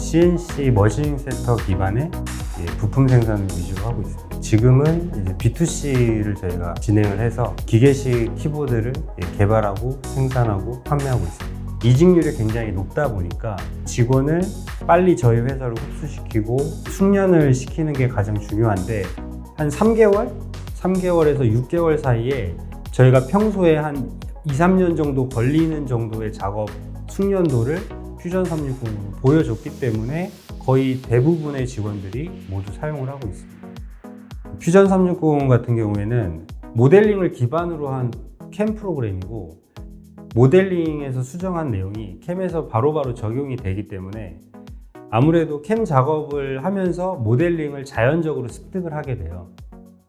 CNC 머신 센터 기반의 부품 생산을 위주로 하고 있습니다. 지금은 이제 B2C를 저희가 진행을 해서 기계식 키보드를 개발하고 생산하고 판매하고 있습니다. 이직률이 굉장히 높다 보니까 직원을 빨리 저희 회사로 흡수시키고 숙련을 시키는 게 가장 중요한데 한 3개월에서 6개월 사이에 저희가 평소에 한 2, 3년 정도 걸리는 정도의 작업 숙련도를 퓨전 360으로 보여줬기 때문에 거의 대부분의 직원들이 모두 사용을 하고 있습니다. 퓨전 360 같은 경우에는 모델링을 기반으로 한 캠 프로그램이고 모델링에서 수정한 내용이 캠에서 바로바로 적용이 되기 때문에 아무래도 캠 작업을 하면서 모델링을 자연적으로 습득을 하게 돼요.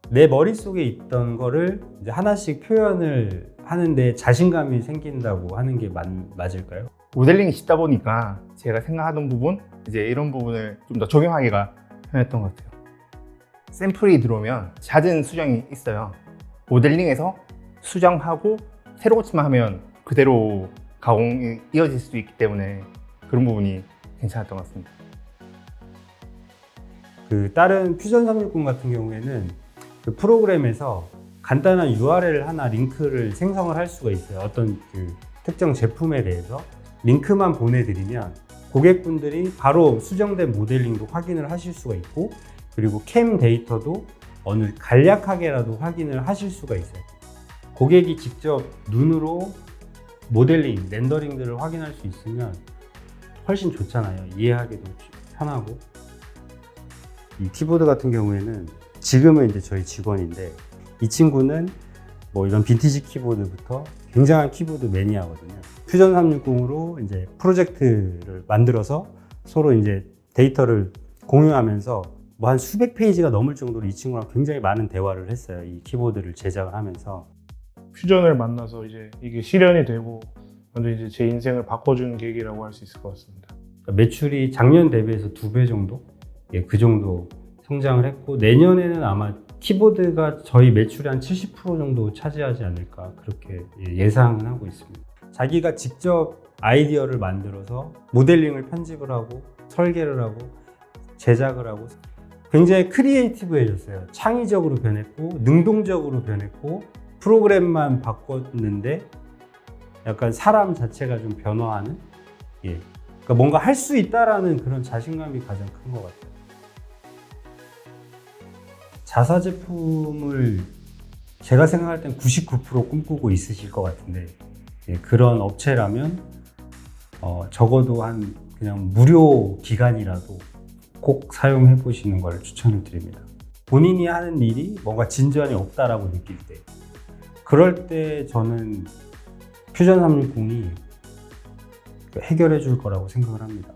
내 머릿속에 있던 거를 이제 하나씩 표현을 하는데 자신감이 생긴다고 하는 게 맞을까요? 모델링이 쉽다 보니까 제가 생각하던 부분, 이제 이런 부분을 좀 더 적용하기가 편했던 것 같아요. 샘플이 들어오면 잦은 수정이 있어요. 모델링에서 수정하고 새로 고치만 하면 그대로 가공이 이어질 수 있기 때문에 그런 부분이 괜찮았던 것 같습니다. 다른 퓨전 360 같은 경우에는 그 프로그램에서 간단한 URL 하나 링크를 생성을 할 수가 있어요. 어떤 특정 제품에 대해서 링크만 보내드리면 고객분들이 바로 수정된 모델링도 확인을 하실 수가 있고 그리고 캠 데이터도 어느 간략하게라도 확인을 하실 수가 있어요. 고객이 직접 눈으로 모델링, 렌더링들을 확인할 수 있으면 훨씬 좋잖아요. 이해하기도 편하고. 이 키보드 같은 경우에는 지금은 이제 저희 직원인데 이 친구는 뭐 이런 빈티지 키보드부터 굉장한 키보드 매니아거든요. 퓨전 360으로 이제 프로젝트를 만들어서 서로 이제 데이터를 공유하면서 뭐 한 수백 페이지가 넘을 정도로 이 친구랑 굉장히 많은 대화를 했어요. 이 키보드를 제작을 하면서. 퓨전을 만나서 이제 이게 실현이 되고 완전 이제 제 인생을 바꿔준 계기라고 할 수 있을 것 같습니다. 그러니까 매출이 작년 대비해서 2배 정도? 그 정도 성장을 했고 내년에는 아마 키보드가 저희 매출의 한 70% 정도 차지하지 않을까 그렇게 예상은 하고 있습니다. 자기가 직접 아이디어를 만들어서 모델링을 편집을 하고 설계를 하고 제작을 하고 굉장히 크리에이티브해졌어요. 창의적으로 변했고 능동적으로 변했고 프로그램만 바꿨는데 약간 사람 자체가 좀 변화하는 그러니까 뭔가 할 수 있다라는 그런 자신감이 가장 큰 것 같아요. 자사 제품을 제가 생각할 땐 99% 꿈꾸고 있으실 것 같은데 그런 업체라면 적어도 한 그냥 무료 기간이라도 꼭 사용해 보시는 걸 추천을 드립니다. 본인이 하는 일이 뭔가 진전이 없다라고 느낄 때 그럴 때 저는 퓨전 360이 해결해 줄 거라고 생각을 합니다.